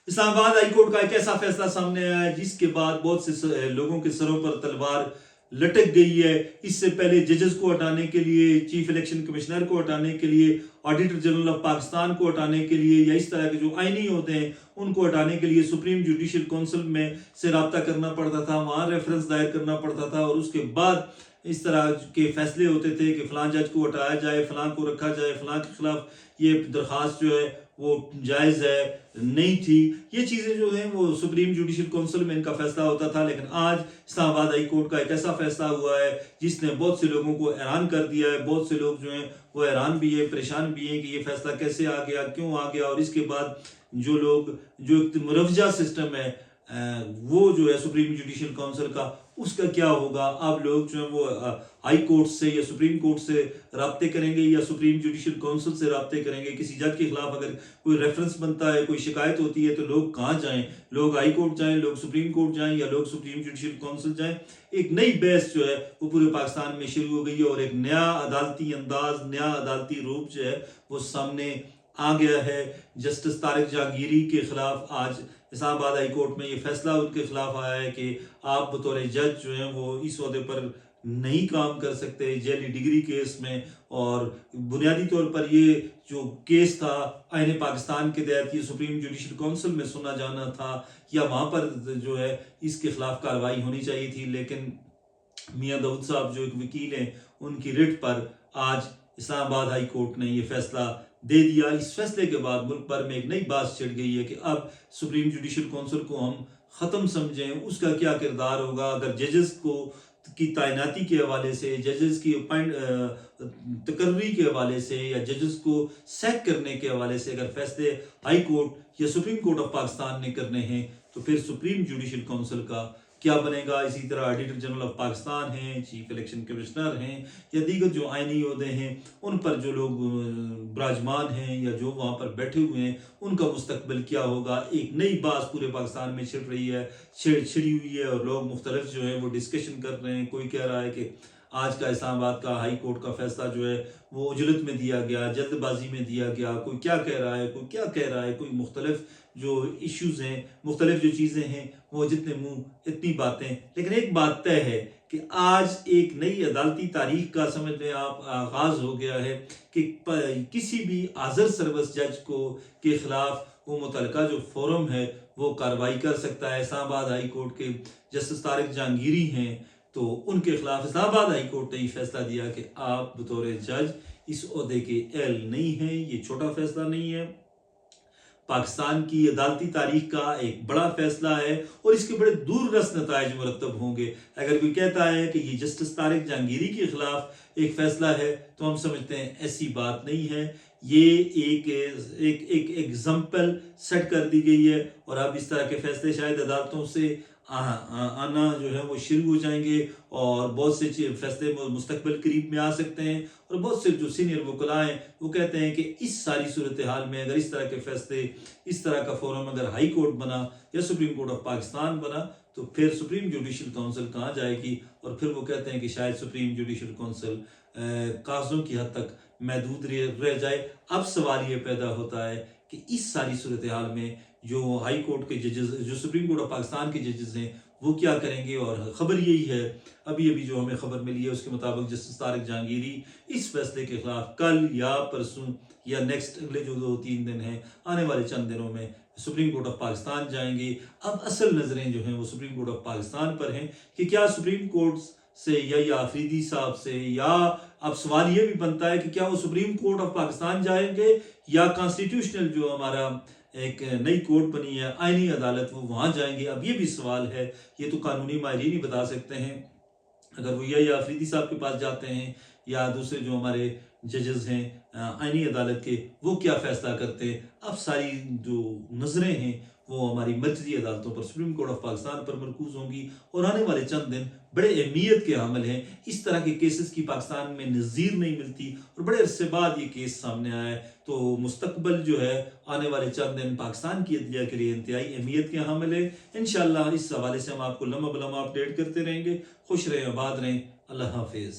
اسلام آباد high court کا ایک ایسا فیصلہ سامنے آیا ہے جس کے بعد بہت سے لوگوں کے سروں پر تلوار لٹک گئی ہے۔ اس سے پہلے ججز کو ہٹانے کے لیے، چیف الیکشن کمشنر کو ہٹانے کے لیے، آڈیٹر جنرل آف پاکستان کو ہٹانے کے لیے، یا اس طرح کے جو آئینی ہوتے ہیں ان کو ہٹانے کے لیے سپریم جوڈیشل کونسل میں سے رابطہ کرنا پڑتا تھا، وہاں ریفرنس دائر کرنا پڑتا تھا، اور اس کے بعد اس طرح کے فیصلے ہوتے تھے کہ فلاں جج کو ہٹایا جائے، فلاں کو رکھا جائے، فلاں کے خلاف یہ درخواست جو ہے وہ جائز ہے نہیں تھی۔ یہ چیزیں جو ہیں وہ سپریم جوڈیشل کونسل میں ان کا فیصلہ ہوتا تھا، لیکن آج اسلام آباد ہائی کورٹ کا ایک ایسا فیصلہ ہوا ہے جس نے بہت سے لوگوں کو حیران کر دیا ہے۔ بہت سے لوگ جو ہیں وہ حیران بھی ہیں، پریشان بھی ہیں کہ یہ فیصلہ کیسے آ گیا، کیوں آ گیا، اور اس کے بعد جو ایک مروجہ سسٹم ہے وہ جو ہے سپریم جوڈیشل کونسل کا، اس کا کیا ہوگا۔ اب لوگ جو ہیں وہ ہائی کورٹ سے یا سپریم کورٹ سے رابطے کریں گے یا سپریم جوڈیشل کونسل سے رابطے کریں گے۔ کسی جج کے خلاف اگر کوئی ریفرنس بنتا ہے، کوئی شکایت ہوتی ہے، تو لوگ کہاں جائیں؟ لوگ ہائی کورٹ جائیں، لوگ سپریم کورٹ جائیں، یا لوگ سپریم جوڈیشل کونسل جائیں؟ ایک نئی بحث جو ہے وہ پورے پاکستان میں شروع ہو گئی ہے، اور ایک نیا عدالتی انداز، نیا عدالتی روپ جو ہے وہ سامنے آ گیا ہے۔ جسٹس طارق جہانگیری کے خلاف آج اسلام آباد ہائی کورٹ میں یہ فیصلہ ان کے خلاف آیا ہے کہ آپ بطور جج جو ہیں وہ اس عہدے پر نہیں کام کر سکتے جعلی ڈگری کیس میں۔ اور بنیادی طور پر یہ جو کیس تھا آئین پاکستان کے تحت، یہ سپریم جوڈیشل کونسل میں سنا جانا تھا، یا وہاں پر جو ہے اس کے خلاف کارروائی ہونی چاہیے تھی، لیکن میاں داؤد صاحب جو ایک وکیل ہیں ان کی رٹ پر آج اسلام آباد ہائی کورٹ نے یہ فیصلہ دے دیا۔ اس فیصلے کے بعد ملک بھر میں ایک نئی بات چھڑ گئی ہے کہ اب سپریم جوڈیشل کونسل کو ہم ختم سمجھیں، اس کا کیا کردار ہوگا۔ اگر ججز کی تعیناتی کے حوالے سے، ججز کی تقرری کے حوالے سے، یا ججز کو سیک کرنے کے حوالے سے اگر فیصلے ہائی کورٹ یا سپریم کورٹ آف پاکستان نے کرنے ہیں، تو پھر سپریم جوڈیشل کونسل کا کیا بنے گا۔ اسی طرح آڈیٹر جنرل آف پاکستان ہیں، چیف الیکشن کمشنر ہیں، یا دیگر جو آئینی عہدے ہیں، ان پر جو لوگ براجمان ہیں یا جو وہاں پر بیٹھے ہوئے ہیں، ان کا مستقبل کیا ہوگا۔ ایک نئی بات پورے پاکستان میں چھڑی ہوئی ہے، اور لوگ مختلف جو ہیں وہ ڈسکشن کر رہے ہیں۔ کوئی کہہ رہا ہے کہ آج کا اسلام آباد کا ہائی کورٹ کا فیصلہ جو ہے وہ عجلت میں دیا گیا، جلد بازی میں دیا گیا۔ کوئی کیا کہہ رہا ہے، کوئی کیا کہہ رہا ہے، کوئی مختلف جو ایشوز ہیں، مختلف جو چیزیں ہیں، وہ جتنے منہ اتنی باتیں۔ لیکن ایک بات طے ہے کہ آج ایک نئی عدالتی تاریخ کا سمجھ لیں آپ آغاز ہو گیا ہے کہ کسی بھی حاضر سروس جج کے خلاف وہ متعلقہ جو فورم ہے وہ کارروائی کر سکتا ہے۔ اسلام آباد ہائی کورٹ کے جسٹس طارق جہانگیری ہیں، تو ان کے خلاف اسلام آباد ہائی کورٹ نے یہ فیصلہ دیا کہ آپ بطور جج اس عہدے کے اہل نہیں ہیں۔ یہ چھوٹا فیصلہ نہیں ہے، پاکستان کی عدالتی تاریخ کا ایک بڑا فیصلہ ہے، اور اس کے بڑے دور رس نتائج مرتب ہوں گے۔ اگر کوئی کہتا ہے کہ یہ جسٹس طارق جہانگیری کے خلاف ایک فیصلہ ہے، تو ہم سمجھتے ہیں ایسی بات نہیں ہے۔ یہ ایک ایگزامپل سیٹ کر دی گئی ہے، اور اب اس طرح کے فیصلے شاید عدالتوں سے آنا جو ہے وہ شروع ہو جائیں گے، اور بہت سے فیصلے مستقبل قریب میں آ سکتے ہیں۔ اور بہت سے جو سینئر وکلاء ہیں وہ کہتے ہیں کہ اس ساری صورتحال میں اگر اس طرح کے فیصلے، اس طرح کا فورم اگر ہائی کورٹ بنا یا سپریم کورٹ آف پاکستان بنا، تو پھر سپریم جوڈیشل کونسل کہاں جائے گی۔ اور پھر وہ کہتے ہیں کہ شاید سپریم جوڈیشل کونسل کاغذوں کی حد تک محدود رہ جائے۔ اب سوال یہ پیدا ہوتا ہے کہ اس ساری صورتحال میں جو ہائی کورٹ کے ججز، جو سپریم کورٹ آف پاکستان کے ججز ہیں، وہ کیا کریں گے۔ اور خبر یہی ہے، ابھی جو ہمیں خبر ملی ہے اس کے مطابق جسٹس طارق جہانگیری اس فیصلے کے خلاف کل یا پرسوں یا نیکسٹ اگلے جو 2-3 دن ہیں، آنے والے چند دنوں میں سپریم کورٹ آف پاکستان جائیں گے۔ اب اصل نظریں جو ہیں وہ سپریم کورٹ آف پاکستان پر ہیں کہ کیا سپریم کورٹ سے یا آفریدی صاحب سے، یا اب سوال یہ بھی بنتا ہے کہ کیا وہ سپریم کورٹ آف پاکستان جائیں گے، یا کانسٹیٹیوشنل جو ہمارا ایک نئی کورٹ بنی ہے آئینی عدالت، وہ وہاں جائیں گے۔ اب یہ بھی سوال ہے، یہ تو قانونی ماہرین ہی بتا سکتے ہیں۔ اگر وہ یا آفریدی صاحب کے پاس جاتے ہیں، یا دوسرے جو ہمارے ججز ہیں آئینی عدالت کے، وہ کیا فیصلہ کرتے ہیں۔ اب ساری جو نظریں ہیں وہ ہماری مرکزی عدالتوں پر، سپریم کورٹ آف پاکستان پر مرکوز ہوں گی، اور آنے والے چند دن بڑے اہمیت کے حامل ہیں۔ اس طرح کے کیسز کی پاکستان میں نظیر نہیں ملتی، اور بڑے عرصے بعد یہ کیس سامنے آیا ہے، تو مستقبل جو ہے آنے والے چند دن پاکستان کی عدلیہ کے لیے انتہائی اہمیت کے حامل ہے۔ انشاءاللہ اس حوالے سے ہم آپ کو لمحہ بلمحہ اپڈیٹ کرتے رہیں گے۔ خوش رہیں، آباد رہیں، اللہ حافظ۔